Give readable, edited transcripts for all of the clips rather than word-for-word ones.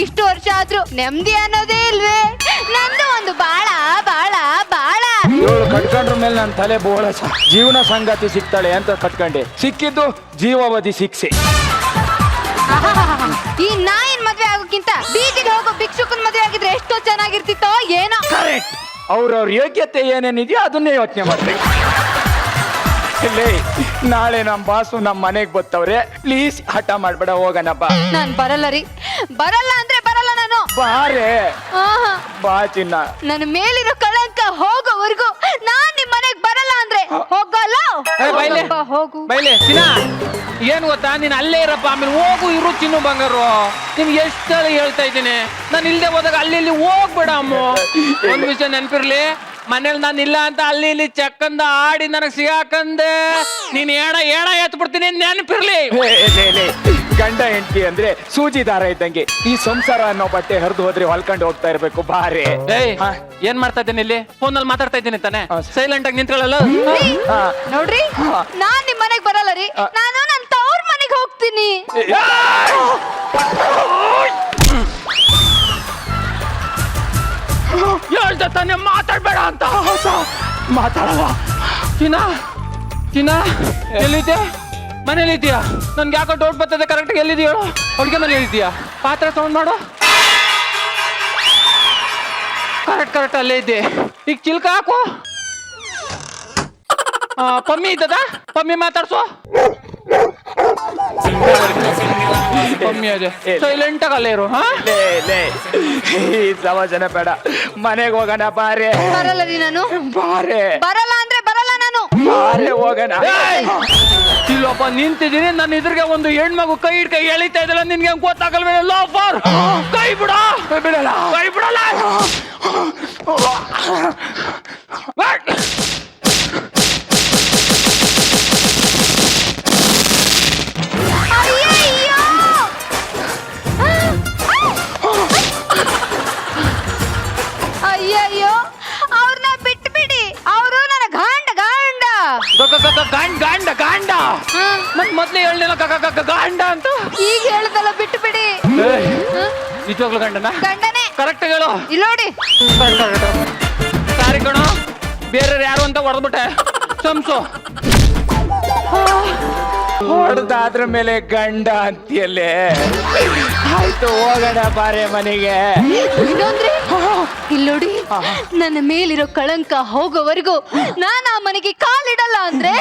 ಇಷ್ಟು ವರ್ಷ ಆದ್ರೂ ನೆಮ್ಮದಿ ಅನ್ನೋದೇ ಇಲ್ವೇ? ನಂದು ಒಂದು ಬಾಳ ಬಾಳ ಬಾಳ ಇವಳು ಕಟ್ಕೊಂಡ್ರ ಮೇಲೆ ನನ್ನ ತಲೆ ಬೋಳ ಜೀವನ ಸಂಗಾತಿ ಸಿಗ್ತಾಳೆ ಅಂತ ಕಟ್ಕೊಂಡೆ, ಸಿಕ್ಕಿದ್ದು ಜೀವಾವಧಿ ಶಿಕ್ಷೆ. ಈ ನಾಯಿನ್ ಮದ್ವೆ ಆಗೋಕ್ಕಿಂತ ಬೀದಿಗೆ ಹೋಗೋ ಭಿಕ್ಷುಕನ್ ಮದ್ವೆ ಆಗಿದ್ರೆ ಎಷ್ಟೋ ಚೆನ್ನಾಗಿರ್ತಿತ್ತೋ ಏನೋ. ಕರೆಕ್ಟ್. ಅವ್ರವ್ರ ಯೋಗ್ಯತೆ ಏನೇನಿದೆಯೋ ಅದನ್ನೇ ಯೋಚನೆ ಮಾಡ್ಬೇಕು. ನಾಳೆ ನಮ್ ಬಾಸು ನಮ್ ಮನೆಗ್ ಬರ್ತವ್ರೆ, ಪ್ಲೀಸ್ ಹಠ ಮಾಡ್ಬೇಡ, ಹೋಗೋಣ ಬಾ. ನಾನ್ ಬರಲ್ಲ ರೀ, ಬರಲ್ಲ ಅಂದ್ರೆ ಬರಲ್ಲ ನಾನು. ಬಾರೆ ಬಾ ಚಿನ್ನ. ನನ್ನ ಮೇಲಿರೋ ಕಳಂಕ ಹೋಗೋವರೆಗೂ ನಾನ್ ನಿಮ್ ಮನೆಗ್ ಬರಲ್ಲ ಅಂದ್ರೆ ಹೋಗಲ್ಲ. ಹೋಗು ಬೈಲೆ ಚಿನ್ನ. ಏನ್ ಗೊತ್ತಾ, ನೀನ್ ಅಲ್ಲೇ ಇರಪ್ಪ, ಆಮೇಲೆ ಹೋಗು ಇರು ಚಿನ್ನು ಬಂಗಾರು. ನಿಮ್ಗೆ ಎಷ್ಟು ಹೇಳ್ತಾ ಇದ್ದೀನಿ, ನಾನು ಇಲ್ದೆ ಹೋದಾಗ ಅಲ್ಲಿ ಇಲ್ಲಿ ಹೋಗ್ಬೇಡ ಅಮ್ಮ. ಒಂದ್ ವಿಷಯ ನೆನ್ಪಿರ್ಲಿ, ಮನೇಲಿ ನಾನು ಇಲ್ಲ ಅಂತ ಅಲ್ಲಿ ಇಲ್ಲಿ ಚಕ್ಕಂದ ಆಡಿ ನನಗ್ ಸಿಗಾಕಂದೆ ನೀನ್ ಏಣ ಎತ್ ಬಿಡ್ತೀನಿ, ನೆನಪಿರ್ಲಿ. ಗಂಡ ಹೆಂಡತಿ ಅಂದ್ರೆ ಸೂಜಿ ದಾರ ಇದ್ದಂಗೆ, ಈ ಸಂಸಾರ ಅನ್ನೋ ಬಟ್ಟೆ ಹರಿದು ಹೋದ್ರೆ ಹೊಲ್ಕೊಂಡು ಹೋಗ್ತಾ ಇರ್ಬೇಕು. ಬಾರೆ ಏನ್ ಮಾಡ್ತಾ ಇದ್ದೀನಿ ಇಲ್ಲಿ, ಫೋನಲ್ಲಿ ಮಾತಾಡ್ತಾ ಇದ್ದೀನಿ ತಾನೆ, ಸೈಲೆಂಟ್ ಆಗಿ ನಿಂತ್ಕೊಳ್ಳಲ್ಲ. ನೋಡ್ರಿ, ನಾನ್ ನಿಮ್ ಮನೆಗ್ ಬರಲ್ಲ ರೀ, ನಾನು ನನ್ ತವ್ರ ಮನೆಗ್ ಹೋಗ್ತೀನಿ. ಹೇಳ್ದ ತಾನೆ ಮಾತಾಡ್ಬೇಡ ಅಂತ. ಮಾತಾಡಲ್ಲ. ಚಿನ್ನ ಎಲ್ಲಿದ್ದೆ? ಮನೇಲಿ ಇದೀಯಾ? ನನ್ಗೆ ಯಾಕೋ ಡೌಟ್ ಬರ್ತದೆ, ಕರೆಕ್ಟಾಗಿ ಎಲ್ಲಿದೆಯೋ? ಅಡುಗೆ ಮನೆ ಇದೀಯಾ? ಪಾತ್ರೆ ಸೌಂಡ್ ಮಾಡು. ಕರೆಕ್ಟ್ ಅಲ್ಲೇ ಇದ್ದೆ. ಈಗ ಚಿಲ್ಕ ಹಾಕು. ಪಮ್ಮಿ ಇದ್ದದ? ಪಮ್ಮಿ ಮಾತಾಡ್ಸೋ. ಪಮ್ಮಿ ಅದೇ ಸೈಲೆಂಟ್ ಆಗಿ ಅಲ್ಲೇ ಇರು. ಈ ಸಮಾಜನ ಬೇಡ, ಮನೆಗೆ ಹೋಗೋಣ ಬಾರೆ. ಬರಲ್ಲ ರೀ ನಾನು. ಬಾರೆ. ಬರಲ್ಲ ಅಂದ್ರೆ ಬರಲ್ಲ ನಾನು. ಬಾರೆ ಹೋಗೋಣ. ಇಲ್ಲಪ್ಪ ನಿಂತಿದ್ದೀನಿ, ನನ್ನ ಇದ್ರಿಗೆ ಒಂದು ಹೆಣ್ಮಗು ಕೈ ಹಿಡ್ಕೈ ಎಳಿತಾ ಇದ್ದಲ್ಲ, ನಿನ್ಗೆ ಗೊತ್ತಾಗಲ್ವೇ? ಲೋಫರ್, ಕೈ ಬಿಡ. ಬಿಡಲ್ಲ, ಕೈ ಬಿಡಲ್ಲ. ಅಯ್ಯಯ್ಯೋ, ಅವ್ರನ್ನ ಬಿಟ್ಟು ಬಿಡಿ, ಅವರು ನನ್ನ ಗಾಂಡ ಗಾಂಡ ಮತ್ ಮೊದ್ಲೇ ಹೇಳಲಿಲ್ಲ ಗಾಂಡ ಅಂತ. ಈಗ ಹೇಳ್ದಲ್ಲ, ಬಿಟ್ಟು ಬಿಡಿ. ನಿಜವಾಗ್ಲು ಗಂಡನ? ಗಂಡನೇ. ಕರೆಕ್ಟ್ ಹೇಳು. ಇಲ್ಲಿ ನೋಡಿ. ಸಾರಿ ಕಣೋ, ಬೇರೆ ಯಾರು ಅಂತ ಹೊಡೆದ್ಬಿಟ್ಟೆ. ಸಂಸು ಹೊಡೆದಾದ್ರ ಮೇಲೆ ಗಂಡ ಅಂತೀಯಲ್ಲೇ. ಆಯ್ತು ಹೋಗೋಣ ಬಾರೆ ಮನೆಗೆ. ಇನ್ನೊಂದ್ರೆ ಇಲ್ಲಿ ನೋಡಿ, ನನ್ನ ಮೇಲಿರೋ ಕಳಂಕ ಹೋಗೋವರೆಗೂ ನಾನು ಆ ಮನೆಗೆ ಕಾಲಿಡಲ್ಲ ಅಂದ್ರೆ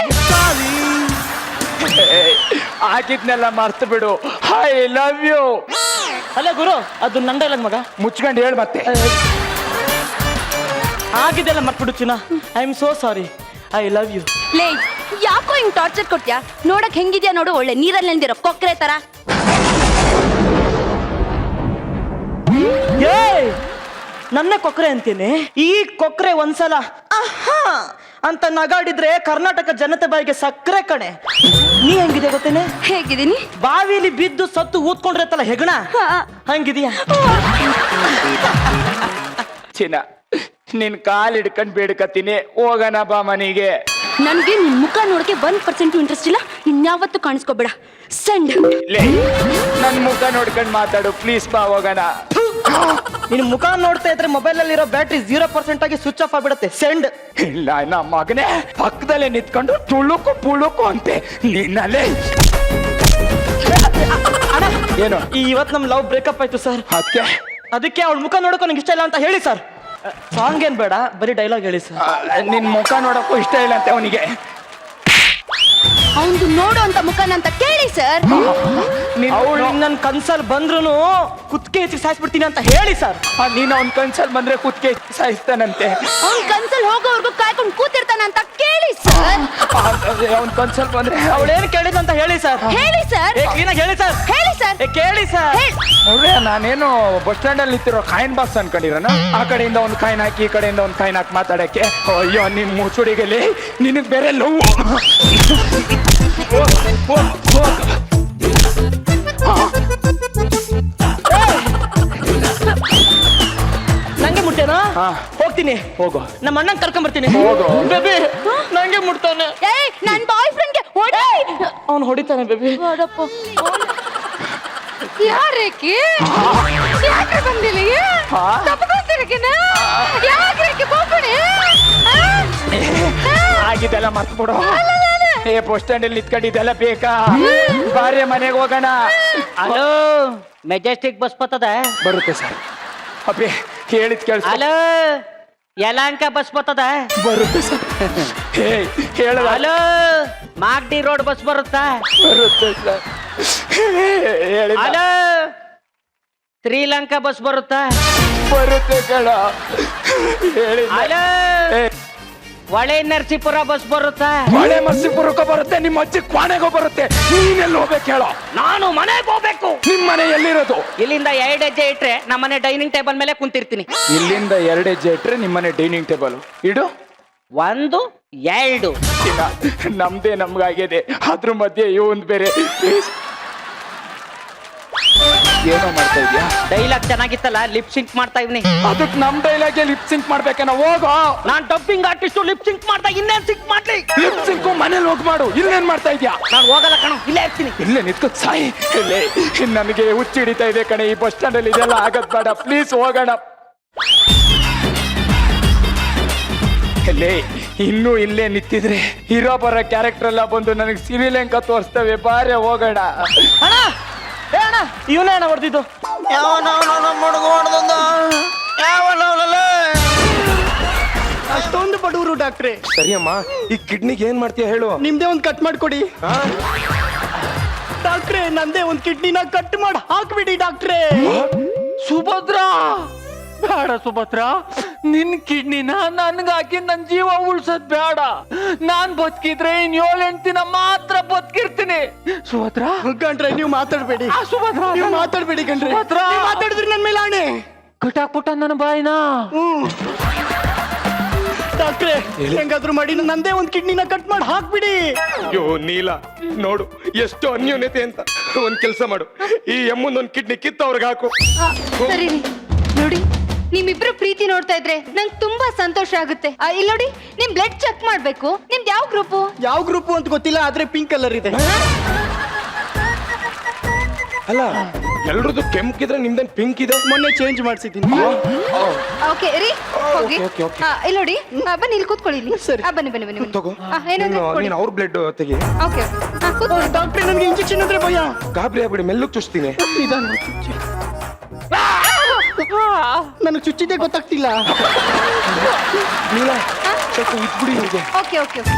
ಆಗಿದ್ನೆಲ್ಲ ಮರ್ತು ಬಿಡು. I love you. ಅಲ್ಲ ಗುರು, ಅದು ನಂದಲ್ಲ ಮಗ. ಮುಚ್ಕೊಂಡು ಹೇಳು ಮತ್ತೆ. ಆಗಿದೆಲ್ಲ ಮರ್ಬಿಡು ಚಿನ್ನ. I am so sorry. I love you. ಲೇ, ಯಾಕೋ ಹಿಂಗ್ ಟಾರ್ಚರ್ ಕೊಡ್ತೀಯಾ? ನೋಡಕ್ ಹೆಂಗಿದ್ಯಾ ನೋಡು, ಒಳ್ಳೆ ನೀರಲ್ಲಿ ನೆಂದಿರೋ ಕೊಕ್ರೆ ತರ. ನನ್ನ ಕೊಕ್ರೆ ಅಂತೀನಿ. ಈ ಕೊಕ್ರೆ ಒಂದ್ಸಲ ಆಹಾ ಅಂತ ನಗಾಡಿದ್ರೆ ಕರ್ನಾಟಕ ಜನತೆ ಬಾಯಿಗೆ ಸಕ್ಕರೆ ಕಣೆ. ನೀ ಹೆಂಗಿದೆ ಗೊತ್ತೇನೆ? ಹೇಗಿದ್ದೀನಿ? ಬಾವಿಲಿ ಬಿದ್ದು ಸತ್ತು ಊದ್ಕೊಂಡಿರತ್ತಲ್ಲ ಹೆಗಣ, ಹಂಗಿದೀಯ. ಚಿನ್ನ, ನಿನ್ ಕಾಲ್ ಹಿಡ್ಕೊಂಡ್ ಬೇಡ್ಕತೀನಿ, ಹೋಗೋಣ ಬಾ ಮನೆಗೆ. ನನ್ಗೆ ನಿನ್ ಮುಖ ನೋಡಕ್ಕೆ 1% ಇಂಟ್ರೆಸ್ಟ್ ಇಲ್ಲ. ಇನ್ಯಾವತ್ತು ಕಾಣಿಸ್ಕೋಬೇಡ. ಸೆಂಡ್. ನನ್ ಮುಖ ನೋಡ್ಕೊಂಡ್ ಮಾತಾಡು ಪ್ಲೀಸ್, ಬಾ ಹೋಗೋಣ. ನಿನ್ ಮುಖ ನೋಡ್ತಾ ಇದ್ರೆ ಮೊಬೈಲ್ ಅಲ್ಲಿರೋ ಬ್ಯಾಟ್ರಿ 0% ಆಗಿ ಸ್ವಿಚ್ ಆಫ್ ಆಗ್ಬಿಡತ್ತೆ. ಸೆಂಡ್. ಇಲ್ಲ ನಮ್ಮ ಮಗನೇ, ಪಕ್ಕದಲ್ಲೇ ನಿಂತ್ಕೊಂಡು ತುಳುಕು ಪುಳುಕು ಅಂತೆ ನಿನ್ನಲ್ಲೇ. ಏನು ಇವತ್ತು ನಮ್ ಲವ್ ಬ್ರೇಕಪ್ ಆಯ್ತು ಸರ್. ಅದಕ್ಕೆ ಅವಳ ಮುಖ ನೋಡೋಕೆ ನಂಗೆ ಇಷ್ಟ ಇಲ್ಲ ಅಂತ ಹೇಳಿ ಸರ್. ಸಾಂಗ್ ಏನ್ ಬೇಡ, ಬರೀ ಡೈಲಾಗ್ ಹೇಳಿ ಸರ್. ನಿನ್ ಮುಖ ನೋಡಕ್ಕೂ ಇಷ್ಟ ಇಲ್ಲ ಅಂತೆ ಅವನಿಗೆ. ಅವನು ನೋಡು ಅಂತ ಮುಖನಂತ ಕೇಳಿ ಸರ್. ಅವಳು ನನ್ನ ಕನ್ಸಲ್ ಬಂದ್ರು ಕುತ್ತಿಗೆ ಹೆಚ್ಚಿಗೆ ಸಾಯಿಸ್ಬಿಡ್ತೀನಿ ಅಂತ ಹೇಳಿ ಸರ್. ನೀನ್ ಅವ್ನ ಕನ್ಸಲ್ ಬಂದ್ರೆ ಕುತ್ತಿಗೆ ಸಾಯಿಸ್ತಾನಂತೆ. ಅವ್ನ ಕನ್ಸಲ್ ಹೋಗೋವರೆಗೂ ಕಾಯ್ಕೊಂಡು ಕೂತಿರ್ತಾನ ಅಂತ ಕೇಳಿ ಸರ್. ಅವ್ನ ಕನ್ಸಲ್ ಬಂದ್ರೆ ಅವಳೇನು ಕೇಳಿದ್ ಅಂತ ಹೇಳಿ ಸರ್. ಹೇಳಿ ಸರ್. ಕ್ಲೀನಾಗಿ ಹೇಳಿ ಸರ್. ಹೇಳಿ ಸರ್. ಕೇಳಿ ಸರ್. ನೋಡ್ರಿ, ನಾನೇನು ಬಸ್ ಸ್ಟ್ಯಾಂಡ್ ಅಲ್ಲಿ ನಿಂತಿರೋ ಕಾಯಿನ್ ಬಾಕ್ಸ್ ಅನ್ಕೊಂಡಿರೋಣ. ಆ ಕಡೆಯಿಂದ ಒಂದು ಕಾಯಿನ್ ಹಾಕಿ, ಈ ಕಡೆಯಿಂದ ಒಂದು ಕಾಯಿನ್ ಹಾಕಿ ಮಾತಾಡಕ್ಕೆ. ಅಯ್ಯೋ ನಿಮ್ ಮುಸುಡಿಗಲಿ, ನಿನಗ್ ಬೇರೆ ಲವ್. ನಂಗೆ ಮುಟ್ಟೇನಾ? ಹೋಗ್ತೀನಿ. ಹೋಗು. ನಮ್ಮ ಅಣ್ಣನ್ ಕರ್ಕೊಂಡ್ ಬರ್ತೀನಿ. ಹೋಗು. ಬೇಬಿ ನಂಗೆ ಮುಟ್ತಾನೆ. ನನ್ ಬಾಯ್ ಫ್ರೆಂಡ್ಗೆ ಅವ್ನು ಹೊಡಿತಾನೆ ಬೇಬಿ. ಯಾರೇಕಿ? ಯಾಕೆ ಬಂದಿಲ್ಲಿಗೆ ಹಾ? ತಪ್ಪಗೋಸ್ಕರಕ್ಕೆನಾ? ಯಾಕೆ ಬೋಪಣೆ ಆಗಿದ್ದೆಲ್ಲ ಮರ್ತ್ಬಿಡು. ಏ ಬಸ್ ಸ್ಟ್ಯಾಂಡ್ ಅಲ್ಲಿ ನಿಂತ್ಕೊಂಡಿದ್ದೆಲ್ಲ ಬೇಕಾ? ಬಾರಿ ಮನೆಗೆ ಹೋಗೋಣ. ಹಲೋ ಮೆಜೆಸ್ಟಿಕ್ ಬಸ್ ಬರ್ತದ? ಬರುತ್ತೆ ಸರ್. ಅಪ್ಪಿ ಹೇಳಿದ್ ಕೇಳಿಸ್. ಹಲೋ ಯಲಹಂಕ ಬಸ್ ಬರ್ತದ? ಬರುತ್ತೆ ಸರ್. ಹೇ ಹೇಳ. ಹಲೋ ಮಾಗಡಿ ರೋಡ್ ಬಸ್ ಬರುತ್ತಾ? ಬರುತ್ತೆ ಸರ್. ಹೇಳಿ. ಹಲೋ ಶ್ರೀಲಂಕಾ ಬಸ್ ಬರುತ್ತಾ? ಬರುತ್ತೆ ಕೇಳ. ಹೇಳಿ. ಹಲೋ ಹೊಳೆ ನರಸೀಪುರ ಬಸ್ ಬರುತ್ತಾ? ಮಳೆ ಮರ್ಸಿಪುರಕ್ಕೂ ಬರುತ್ತೆ, ನಿಮ್ಮ ಅಜ್ಜಿ ಕ್ವಾಣೆಗೂ ಬರುತ್ತೆ. ನೀನೆಲ್ಲಿ ಹೋಗ್ಬೇಕು ಹೇಳೋ? ನಾನು ಮನೆಗೆ ಹೋಗ್ಬೇಕು. ನಿಮ್ ಮನೆ ಎಲ್ಲಿರೋದು? ಇಲ್ಲಿಂದ 2 ಹೆಜ್ಜೆ ಇಟ್ರೆ ನಮ್ಮನೆ ಡೈನಿಂಗ್ ಟೇಬಲ್ ಮೇಲೆ ಕುಂತಿರ್ತೀನಿ. ಇಲ್ಲಿಂದ 2 ಹೆಜ್ಜೆ ಇಟ್ರೆ ನಿಮ್ಮನೆ ಡೈನಿಂಗ್ ಟೇಬಲ್ ಇಡು. 1 2 ನಮ್ದೇ ನಮ್ಗಾಗಿದೆ, ಅದ್ರ ಮಧ್ಯೆ ಇವಂದ್ ಬೇರೆ. ಏನೋ ಮಾಡ್ತಾ ಇದ್ಯಾ? ಡೈಲಾಗ್ ಚೆನ್ನಾಗಿತ್ತಲ್ಲ, ಲಿಪ್ ಸಿಂಕ್ ಮಾಡ್ತಾ ಇವ್ನಿ. ಅದಕ್ ನಮ್ ಡೈಲಾಗೆ ಲಿಪ್ ಸಿಂಕ್ ಮಾಡ್ಬೇಕೇನ? ಹೋಗೋ. ನಾನ್ ಡಬ್ಬಿಂಗ್ ಆರ್ಟಿಸ್ಟ್, ಲಿಪ್ ಸಿಂಕ್ ಮಾಡ್ತಾ ಇನ್ನೇನ್ ಸಿಂಕ್ ಮಾಡ್ಲಿ? ಲಿಪ್ ಸಿಂಕ್ ಮನೇಲಿ ಹೋಗಿ ಮಾಡು. ಇಲ್ಲೇನ್ ಮಾಡ್ತಾ ಇದ್ಯಾ? ನಾನು ಹೋಗಲ್ಲ ಕಣೋ, ಇಲ್ಲೇ ಇರ್ತೀನಿ. ಇಲ್ಲೇ ನಿಂತ್ಕೊ ಸಾಯಿ. ಇಲ್ಲೇ ನನಗೆ ಹುಚ್ಚಿ ಹಿಡಿತಾ ಇದೆ ಕಣೆ. ಈ ಬಸ್ ಸ್ಟ್ಯಾಂಡ್ ಅಲ್ಲಿ ಇದೆಲ್ಲ ಆಗದ್ ಬೇಡ, ಪ್ಲೀಸ್ ಹೋಗೋಣ. ಇಲ್ಲೇ ಇನ್ನೂ ಇಲ್ಲೇ ನಿಂತಿದ್ರೆ ಹೀರೋ ಬರೋ ಕ್ಯಾರೆಕ್ಟರ್ ಎಲ್ಲ ಬಂದು ನನಗೆ ಸಿರಿಲಂಕ ತೋರಿಸ್ತವೆ. ಬಾರೆ ಹೋಗೋಣ. ಅಣ್ಣ ಏ ಅಣ್ಣ, ಇವನೇ ಅಣ್ಣ ಹೊಡೆದಿದ್ದು. ಅಷ್ಟೊಂದು ಬಡವರು ಡಾಕ್ಟ್ರೆ. ಸರಿಯಮ್ಮ, ಈ ಕಿಡ್ನಿಗೆ ಏನ್ ಮಾಡ್ತೀಯ ಹೇಳು? ನಿಮ್ದೇ ಒಂದು ಕಟ್ ಮಾಡ್ಕೊಡಿ ಡಾಕ್ಟ್ರೆ. ನಂದೇ ಒಂದು ಕಿಡ್ನಿನ ಕಟ್ ಮಾಡಿ ಹಾಕ್ಬಿಡಿ ಡಾಕ್ಟ್ರೆ. ಸುಭದ್ರ ಬೇಡ ಸುಭದ್ರ, ನಿನ್ ಕಿಡ್ನಿನ ನನ್ಗ ಹಾಕಿ ನನ್ ಜೀವ ಉಳ್ಸೋದ್ ಬೇಡ. ನಾನ್ ಬದುಕಿದ್ರೆ ಇನ್ 7-8 ದಿನ ಮಾತ್ರ ಬದುಕಿರ್ತೀನಿ. ಸುಭದ್ರ ಗಂಡ್ರೆ ನೀವು ಮಾತಾಡ್ಬೇಡಿ. ಸುಭದ್ರ ನೀವು ಮಾತಾಡ್ಬೇಡಿ ಗಂಡ್ರೆ. ಸುಭದ್ರ. ನೀವ್ ಮಾತಾಡಿದ್ರಿ ನನ್ ಮೇಲೆ ಆಣೆ. ಕಟಾಕ್ಬಿಟ್ಟ ನನ್ನ ಬಾಯಿನ. ಡಾಕ್ಟ್ರೆ ಹೆಂಗಾದ್ರೂ ಮಾಡಿ ನಂದೇ ಒಂದು ಕಿಡ್ನಿನ ಕಟ್ ಮಾಡಿ ಹಾಕ್ಬಿಡಿ. ಅಯ್ಯೋ ನೀಲ, ನೋಡು ಎಷ್ಟು ಅನ್ಯೋನ್ಯತೆ ಅಂತ. ಒಂದ್ ಕೆಲ್ಸ ಮಾಡು, ಈ ಎಮ್ಮಂದೊಂದ್ ಕಿಡ್ನಿ ಕಿತ್ತು ಅವ್ರಿಗೆ ಹಾಕು. ಸರಿ ರೀ. ನೋಡಿ, ನಿಮ್ಮಿಬ್ರು ಪ್ರೀತಿ ನೋಡ್ತಾ ಇದ್ರೆ ನಂಗೆ ತುಂಬಾ ಸಂತೋಷ ಆಗುತ್ತೆ. ಇಲ್ಲಿ ನೋಡಿ, ನಿಮ್ ಬ್ಲಡ್ ಚೆಕ್ ಮಾಡ್ಬೇಕು. ನಿಮ್ದು ಯಾವ ಗ್ರೂಪು? ಯಾವ ಗ್ರೂಪ್ ಅಂತ ಗೊತ್ತಿಲ್ಲ, ಆದ್ರೆ ಪಿಂಕ್ ಕಲರ್ ಇದೆ. ಅಲ್ಲ, ಎಲ್ರದ್ದು ಕೆಂಪಿದ್ರೆ ನಿಮ್ದೇನ್ ಪಿಂಕ್ ಇದೆ? ಮೊನ್ನೆ ಚೇಂಜ್ ಮಾಡಿಸಿದ್ದೀನಿ. ಓಕೆ ರೀ, ಹೋಗಿ. okay, okay. ಇಲ್ಲಿ ನೋಡಿ, ಬನ್ನಿ ಇಲ್ಲಿ ಕೂತ್ಕೊಳ್ಳಿ ಇಲ್ಲಿ. ಸರಿ. ಬನ್ನಿ ಬನ್ನಿ ಬನ್ನಿ ತಗೋ, ಏನಂದ್ರೆ ನೀನು ಅವ್ರ ಬ್ಲಡ್ ತೆಗಿ. ಓಕೆ ಕೂತ್ಕೊಳ್ಳಿ. ಡಾಕ್ಟ್ರೆ ನನಗೆ ಇಂಜೆಕ್ಷನ್ ಅಂದ್ರೆ ಭಯ. ಗಾಬರಿ ಆಗ್ಬಿಡಿ, ಮೆಲ್ಲಕ್ ಚುಚ್ತೀನಿ. ನನಗೆ ಚುಚ್ಚಿದ್ದೆ ಗೊತ್ತಾಗ್ತಿಲ್ಲ. ನೀಲ ಸ್ವಲ್ಪ ಇದ್ಬಿಡಿ ನಿಮಗೆ. Okay okay okay.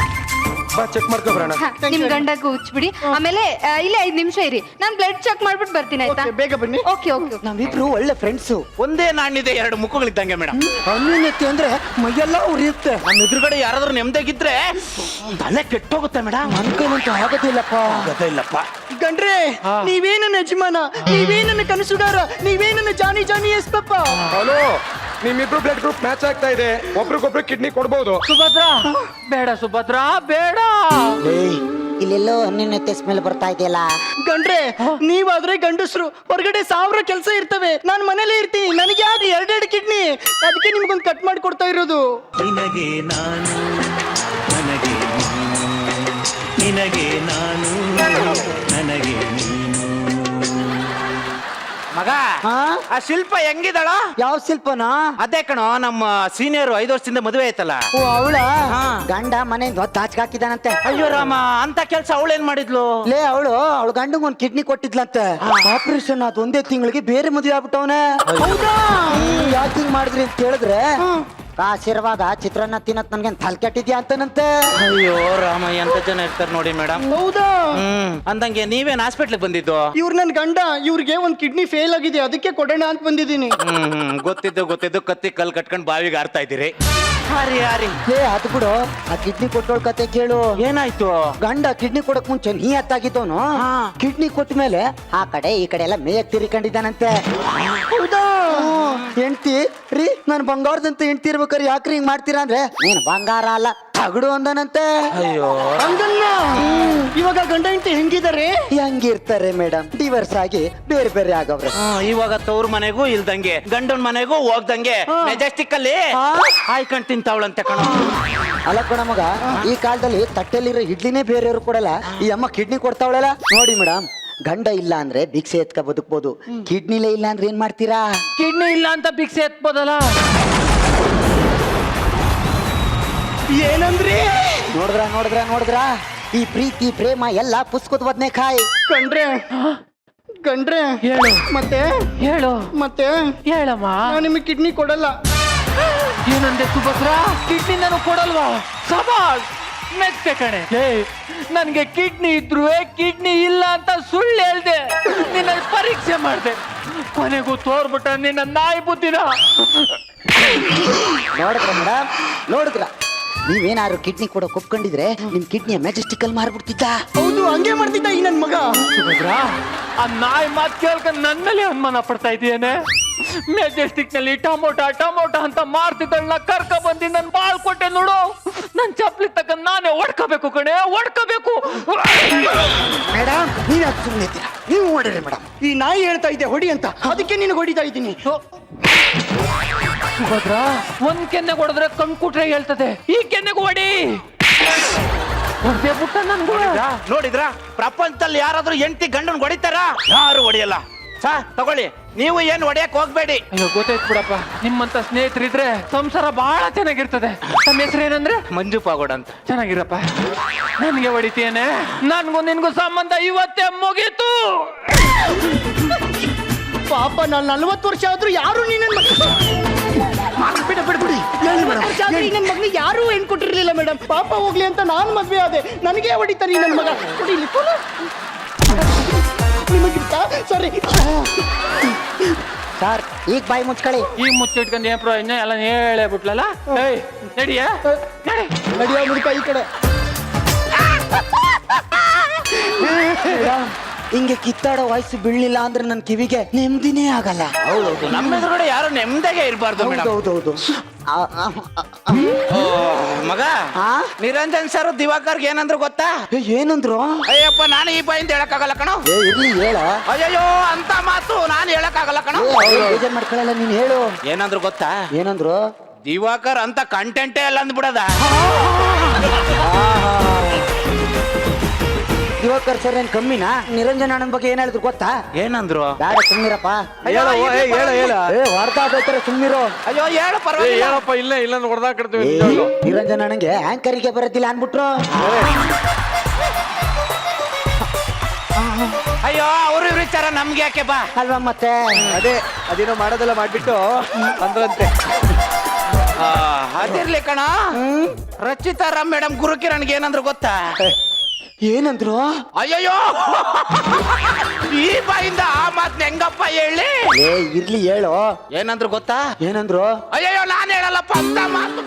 ಬಾ ಚೆಕ್ ಮಾಡ್ಕೊ ಬರೋಣ. ನಿಮ್ ಗಂಡಗೂ ಉಚ್ಬಿಡಿ. ಆಮೇಲೆ ಇಲ್ಲೇ 5 ನಿಮಿಷ ಇರಿ, ನಾನು ಬ್ಲಡ್ ಚೆಕ್ ಮಾಡ್ಬಿಟ್ಟು ಬರ್ತೀನಿ ಆಯ್ತಾ? Okay, ಬೇಗ ಬನ್ನಿ. Okay okay. ನಾವಿಬ್ರು ಒಳ್ಳೆ ಫ್ರೆಂಡ್ಸ್. ಒಂದೇ ನಾಣ್ಯದ 2 ಮುಖಗಳಿದ್ದಂಗೆ ಮೇಡಮ್. ಅನ್ಯೋನ್ಯತೆ ಅಂದ್ರೆ ಮೈಯೆಲ್ಲ ಉರಿಯುತ್ತೆ. ನಮ್ಮ ಎದುರುಗಡೆ ಯಾರಾದ್ರೂ ನೆಮ್ಮದಿಗಿದ್ರೆ ತಲೆ ಕೆಟ್ಟೋಗುತ್ತೆ ಮೇಡಮ್. ಅನ್ಕೊಂಡಂತೂ ಆಗೋದಿಲ್ಲಪ್ಪ. ಇಲ್ಲಪ್ಪ. ಗಂಡ್ರೆ ನೀವೇ ನನ್ನ ಯಜಮಾನ, ನೀವೇ ನನ್ನ ಕನಸುಗಾರ, ನೀವೇ ನನ್ನ ಜಾನಿ ಜಾನಿ ಎಸ್ಪಪ್ಪ. ಹಲೋ, ನಿಮ್ಮಿಬ್ರು ಬ್ಲಡ್ ಗ್ರೂಪ್ ಮ್ಯಾಚ್ ಆಗ್ತಾ ಇದೆ. ಒಬ್ರಿಗೊಬ್ರು ಕಿಡ್ನಿ ಕೊಡ್ಬೋದು. ಸುಭದ್ರ ಬೇಡ, ಸುಭದ್ರ ಬೇಡ. ಇಲ್ಲೆಲ್ಲೋ ಅನ್ಯೋನ್ಯತೆ ಸ್ಮೆಲ್ ಬರ್ತಾ ಇದೆಯಲ್ಲ. ಗಂಡ್ರೆ ನೀವಾದ್ರೆ ಗಂಡಸ್ರು, ಹೊರಗಡೆ 1000 ಕೆಲಸ ಇರ್ತವೆ. ನಾನು ಮನೇಲೇ ಇರ್ತೀನಿ. ನನಗೆ ಯಾಕೆ 2 ಕಿಡ್ನಿ? ಅದಕ್ಕೆ ನಿಮ್ಗೊಂದು ಕಟ್ ಮಾಡಿ ಕೊಡ್ತಾ ಇರೋದು. ನಿನಗೆ ನಾನು, ನನಗೆ ನೀನು, ನಿನಗೆ ನಾನು, ನನಗೆ ನೀನು. ಮಗ, ಆ ಶಿಲ್ಪ ಹೆಂಗಿದಾಳ? ಯಾವ ಶಿಲ್ಪನ? ಅದೇ ಕಣೋ, ನಮ್ಮ ಸೀನಿಯರ್ 5 ವರ್ಷದಿಂದ ಮದುವೆ ಆಯ್ತಲ್ಲ. ಓ ಅವಳ ಗಂಡ ಮನೆಯಿಂದ ಹೊತ್ತು ಹಾಕಿದಾನಂತೆ. ಅಯ್ಯೋ ರಾಮ, ಅಂತ ಕೆಲ್ಸ ಅವಳೇನ್ ಮಾಡಿದ್ಲು? ಲೇ ಅವಳು ಅವಳ ಗಂಡಂಗ್ ಒಂದ್ ಕಿಡ್ನಿ ಕೊಟ್ಟಿದ್ಲಂತೆ. ಆಪರೇಷನ್ ಅದು 1 ತಿಂಗಳಿಗೆ ಬೇರೆ ಮದುವೆ ಆಗ್ಬಿಟ್ಟವನೆ. ಯಾಕೆ ಹಿಂಗ್ ಮಾಡಿದ್ರಿ ಅಂತ ಹೇಳಿದ್ರೆ, ಕಾಸಿರುವಾಗ ಚಿತ್ರಾನ್ನ ತಿನ್ನತ್ ನನ್ಗೆ ತಲೆ ಕೆಟ್ಟಿದ್ಯಾ ಅಂತನಂತೆ. ಅಯ್ಯೋ ರಾಮ, ಎಂತ ಜನ ಇರ್ತಾರೆ ನೋಡಿ ಮೇಡಮ್. ಹೌದಾ? ಅಂದಂಗೆ ನೀವೇನ್ ಹಾಸ್ಪಿಟ್ಲಿಗೆ ಬಂದಿದ್ದು? ಇವ್ರು ನನ್ ಗಂಡ, ಇವ್ರಿಗೆ ಒಂದ್ ಕಿಡ್ನಿ ಫೇಲ್ ಆಗಿದೆ, ಅದಕ್ಕೆ ಕೊಡೋಣ ಅಂತ ಬಂದಿದ್ದೀನಿ. ಗೊತ್ತಿದ್ದು ಕತ್ತಿ ಕಲ್ ಕಟ್ಕೊಂಡ್ ಬಾವಿಗೆ ಆಡ್ತಾ ಇದ್ದೀರಿ. ಹಾರಿ ಏ ಅದು ಬಿಡು, ಆ ಕಿಡ್ನಿ ಕೊಟ್ಟೋಳ್ ಕತೆ ಕೇಳು. ಏನಾಯ್ತು? ಗಂಡ ಕಿಡ್ನಿ ಕೊಡಕ್ ಮುಂಚೆ ನೀ ಹತ್ತಾಗಿದ್ದವನು ಕಿಡ್ನಿ ಕೊಟ್ಟ ಮೇಲೆ ಆ ಕಡೆ ಈ ಕಡೆ ಎಲ್ಲ ಮೇಯಕ್ ತಿರ್ಕೊಂಡಿದ್ದಾನಂತೆ. ಹೌದಾ? ಹೆಂಡ್ತಿ ರೀ, ನಾನು ಬಂಗಾರದಂತ ಹೆಂಡ್ತಿ ಇರ್ಬೇಕಾರೆ ಯಾಕ್ರಿ ಹಿಂಗ್ ಮಾಡ್ತೀರಾ ಅಂದ್ರೆ, ನೀನ್ ಬಂಗಾರ ಅಲ್ಲ ತಗಡು ಅಂದನಂತೆ. ಅಯ್ಯೋ, ಹಂಗಲ್ಲ. ಇವಾಗ ಗಂಡ ಹೆಂಡತಿ ಹೆಂಗಿದ್ದಾರೆ? ಹೆಂಗಿರ್ತಾರೆ ಮೇಡಮ್, ಡಿವರ್ಸ್ ಆಗಿ ಬೇರೆ ಬೇರೆ ಆಗವ್ರೆ. ಇವಾಗ ತವ್ರ ಮನೆಗೂ ಇಲ್ದಂಗೆ, ಗಂಡನ ಮನೆಗೂ ಹೋಗ್ದಂಗೆ ಮೆಜೆಸ್ಟಿಕ್ ಅಲ್ಲಿ ಹಾಯ್ಕೊಂಡ್ ತಿಂತಾವಳಂತೆ ಕಣ. ಅಲ್ಲ ಕಣ ಮಗ, ಈ ಕಾಲದಲ್ಲಿ ತಟ್ಟೆಲಿರೋ ಇಡ್ಲಿನೇ ಬೇರೆಯವ್ರು ಕೊಡಲ್ಲ, ಈ ಅಮ್ಮ ಕಿಡ್ನಿ ಕೊಡ್ತಾವಳಲ್ಲ ನೋಡಿ ಮೇಡಮ್. ಗಂಡ ಇಲ್ಲ ಅಂದ್ರೆ ಭಿಕ್ಷೆ ಎತ್ಕ ಬದುಕ್ಬೋದು, ಕಿಡ್ನಿಲೇ ಇಲ್ಲ ಅಂದ್ರೆ ಏನ್ ಮಾಡ್ತೀರಾ? ಕಿಡ್ನಿ ಇಲ್ಲ ಅಂತ ಭಿಕ್ಷೆ ಎತ್ಬೋದಲ್ಲ. ಏನಂದ್ರಿ? ನೋಡಿದ್ರ ನೋಡಿದ್ರ ನೋಡಿದ್ರ ಈ ಪ್ರೀತಿ ಪ್ರೇಮ ಎಲ್ಲ ಪುಸ್ತಕದ ಬದ್ನೆಕಾಯಿ. ಗಂಡ್ರೆ ಗಂಡ್ರೆ ಹೇಳು ಮತ್ತೆ ಹೇಳು ಮತ್ತೆ ಹೇಳಮ್ಮ. ನಾನು ನಿಮಗೆ ಕಿಡ್ನಿ ಕೊಡಲ್ಲ. ಏನಂದೆ ಸುಭದ್ರಾ? ಕಿಡ್ನಿ ನಾನು ಕೊಡಲ್ವಾ? ಸವಾಲ್ ಮೆಚ್ಚೆ ಕಣೆ. ನನ್ಗೆ ಕಿಡ್ನಿ ಇದ್ರು ಕಿಡ್ನಿ ಇಲ್ಲ ಅಂತ ಸುಳ್ಳು ಹೇಳ್ದೆ, ನಿನ್ನ ಪರೀಕ್ಷೆ ಮಾಡ್ದೆ, ಕೊನೆಗೂ ತೋರ್ಬಿಟ್ಟ ನಿನ್ನ ನಾಯಿ ಬುದ್ಧಿನ. ನೋಡಿದ್ರ ಮೇಡಮ್ ನೋಡಿದ್ರ, ನೀವೇನಾದ್ರು ಕಿಡ್ನಿ ಕೊಡೋ ಒಪ್ಕೊಂಡಿದ್ರೆ ನಿಮ್ ಕಿಡ್ನಿಯ ಮೆಜೆಸ್ಟಿಕ್ ಅಲ್ಲಿ ಮಾರ್ಬಿಡ್ತಿದ್ದ. ಹೌದು, ಹಂಗೆ ಮಾಡ್ತಿದ್ದ ಈ ನನ್ ಮಗ. ಸುಭದ್ರಾ, ಆ ನಾಯಿ ಮಾತು ಕೇಳ್ಕೊಂಡು ನನ್ನ ಮೇಲೆ ಅನುಮಾನ ಪಡ್ತಾ ಇದೆಯೇನೆ? ಮೆಜೆಸ್ಟಿಕ್ ನಲ್ಲಿ ಟಮೋಟ ಟಮೋಟ ಅಂತ ಮಾರ್ತಿದ್ದಳನ್ನ ಕರ್ಕ ಬಂದಿ ನನ್ ಬಾಳ್ ಕೊಟ್ಟೆ ನೋಡು. ನನ್ ಚಪ್ಲಿ ತಕ್ಕ ನಾನೇ ಹೊಡ್ಕೋಬೇಕು ಕಣೆ, ಹೊಡ್ಕೋಬೇಕು. ಮೇಡಮ್ ನೀವ್ ಯಾಕೆ ಸುಮ್ಮನೆ ಇದ್ದೀರಾ? ನೀವು ಹೊಡಿರಿ ಮೇಡಮ್. ಈ ನಾಯಿ ಹೇಳ್ತಾ ಇದ್ದೆ ಹೊಡಿ ಅಂತ, ಅದಕ್ಕೆ ನೀನು ಹೊಡಿತಾ ಇದ್ದೀನಿ. ಸುಭದ್ರಾ, ಒಂದ್ ಕೆನ್ನೆ ಹೊಡೆದ್ರೆ ಕಂಕುಟ್ರೆ ಹೇಳ್ತದೆ, ಈ ಕೆನ್ನೆಗೂ ಹೊಡಿ. ಹೊಡ್ದೆ ಬಿಟ್ಟ ನನ್ಗೂ. ನೋಡಿದ್ರ ಪ್ರಪಂಚದಲ್ಲಿ ಯಾರಾದ್ರೂ ಹೆಂಡತಿ ಗಂಡನ್ ಹೊಡಿತಾರ? ಯಾರು ಹೊಡಿಯಲ್ಲ. ತಗೊಳ್ಳಿ, ನೀವು ಏನು ಹೊಡಿಯಕ್ ಹೋಗ್ಬೇಡಿ. ಅಯ್ಯೋ ಗೊತ್ತಾಯ್ತು ಬಿಡಪ್ಪ, ನಿಮ್ಮಂತ ಸ್ನೇಹಿತರಿದ್ರೆ ಸಂಸಾರ ಬಹಳ ಚೆನ್ನಾಗಿರ್ತದೆ. ನಮ್ಮ ಹೆಸರು ಏನಂದ್ರೆ? ಮಂಜು ಪಾಗೋಡ ಅಂತ. ಚೆನ್ನಾಗಿರಪ್ಪ. ನನ್ಗೆ ಹೊಡಿತೀಯೇನೆ? ನನ್ಗೂ ನಿನ್ಗೂ ಸಂಬಂಧ ಇವತ್ತೇ ಮುಗೀತು. ಪಾಪ ನಾನು 40 ವರ್ಷ ಆದ್ರೂ ಯಾರು ನೀನ್ ಬಿಡ ಬಿಡ ಬಿಡಿ. ನನ್ನ ಮಗನ ಯಾರು ಹೆಣ್ ಕೊಟ್ಟಿರ್ಲಿಲ್ಲ ಮೇಡಮ್. ಪಾಪ ಹೋಗ್ಲಿ ಅಂತ ನಾನು ಮದ್ವೆ ಆದೆ, ನನಗೆ ಹೊಡಿತಾರೆ ನನ್ನ ಮಗ. ಹೊಡಿಲಿ ನಿಮಗಿಂತ ಸಾರಿ ಸರ್ ಈಗ ಬಾಯಿ ಮುಚ್ಕೊಳ್ಳಿ. ಈ ಮುಚ್ಚಿಟ್ಕೊಂಡು ಏನ್ ಪ್ರಯೋಜನ? ಎಲ್ಲ ಹೇಳೇ ಬಿಟ್ಲಲ್ಲ. ಏಯ್ ನಡಿಯ ನಡಿ. ನಡಿಯೋ ಮುದುಕ ಈ ಕಡೆ. ಹಿಂಗೆ ಕಿತ್ತಾಡೋ ವಯಸ್ಸು ಬೀಳಲಿಲ್ಲ ಅಂದ್ರೆ ನನ್ನ ಕಿವಿಗೆ ನೆಮ್ಮದಿನೇ ಆಗಲ್ಲ. ಹೌದೌದು, ನಮ್ಮ ಎದುರುಗಡೆ ಯಾರು ನೆಮ್ಮದಿಗೆ ಇರಬಾರ್ದು ಮೇಡಮ್. ಹೌದೌದು. ಮಗ, ನಿರಂಜನ್ ಸರ್ ದಿವಾಕರ್ಗೆ ಏನಂದ್ರು ಗೊತ್ತಾ? ಏನಂದ್ರು? ಅಯ್ಯಪ್ಪ, ನಾನು ಈ ಬಾಯಿಂದ ಹೇಳಕ್ಕಾಗಲ್ಲ ಕಣೋ. ಇರ್ಲಿ ಹೇಳ. ಅಯ್ಯಯ್ಯೋ, ಅಂತ ಮಾತು ನಾನು ಹೇಳಕ್ಕಾಗಲ್ಲ ಕಣೋ. ಬೇಜಾರ್ ಮಾಡ್ಕೊಳ್ಳಲ್ಲ, ನೀನ್ ಹೇಳು. ಏನಂದ್ರು ಗೊತ್ತಾ? ಏನಂದ್ರು? ದಿವಾಕರ್ ಅಂತ ಕಂಟೆಂಟೇ ಅಲ್ಲ ಅಂದ್ಬಿಡದ. ದಿವಾಕರ್ ಸರ್ ಏನ್ ಕಮ್ಮಿನಾ? ನಿರಂಜನ ಅಣ್ಣನ ಬಗ್ಗೆ ಏನ್ ಹೇಳಿದ್ರು ಗೊತ್ತಾ? ಏನಂದ್ರು? ಬೇಡ ಸುಮ್ಮಿರಪ್ಪ. ಹೇಳ. ಹೊಡ್ತಾ ಬೇಕಾರೆ ಸುಮ್ಮಿರು. ಅಯ್ಯೋ ಹೇಳು, ಪರವಾಗಿಲ್ಲ. ಹೇಳಪ್ಪ, ಇಲ್ಲ ಹೊಡೆದಾಕಿಡ್ತೀವಿ. ನಿರಂಜನ ಅಣ್ಣಂಗೆ ಆಂಕರಿಗೆ ಬರೋದಿಲ್ಲ ಅನ್ಬಿಟ್ರು. ಅಯ್ಯೋ, ಅವ್ರ ವಿಚಾರ ನಮ್ಗೆ ಯಾಕೆ ಬಾ. ಅಲ್ವಾ ಮತ್ತೆ? ಅದೇನೋ ಮಾಡೋದೆಲ್ಲ ಮಾಡ್ಬಿಟ್ಟು ಅಂದ್ರಂತೆ. ಅದಿರ್ಲಿ ಕಣ. ರಚಿತಾ ರಾಮ್ ಮೇಡಮ್ ಗುರುಕಿರಣ್ಗೆ ಏನಂದ್ರು ಗೊತ್ತಾ? ಏನಂದ್ರು? ಅಯ್ಯಯ್ಯೋ, ಈ ಬಾಯಿಂದ ಆ ಮಾತ್ನ ಹೆಂಗಪ್ಪ ಹೇಳಿ? ಇರ್ಲಿ ಹೇಳು. ಏನಂದ್ರು ಗೊತ್ತಾ? ಏನಂದ್ರು? ಅಯ್ಯಯ್ಯೋ, ನಾನು ಹೇಳಲ್ಲಪ್ಪ ಅಂತ ಮಾತು.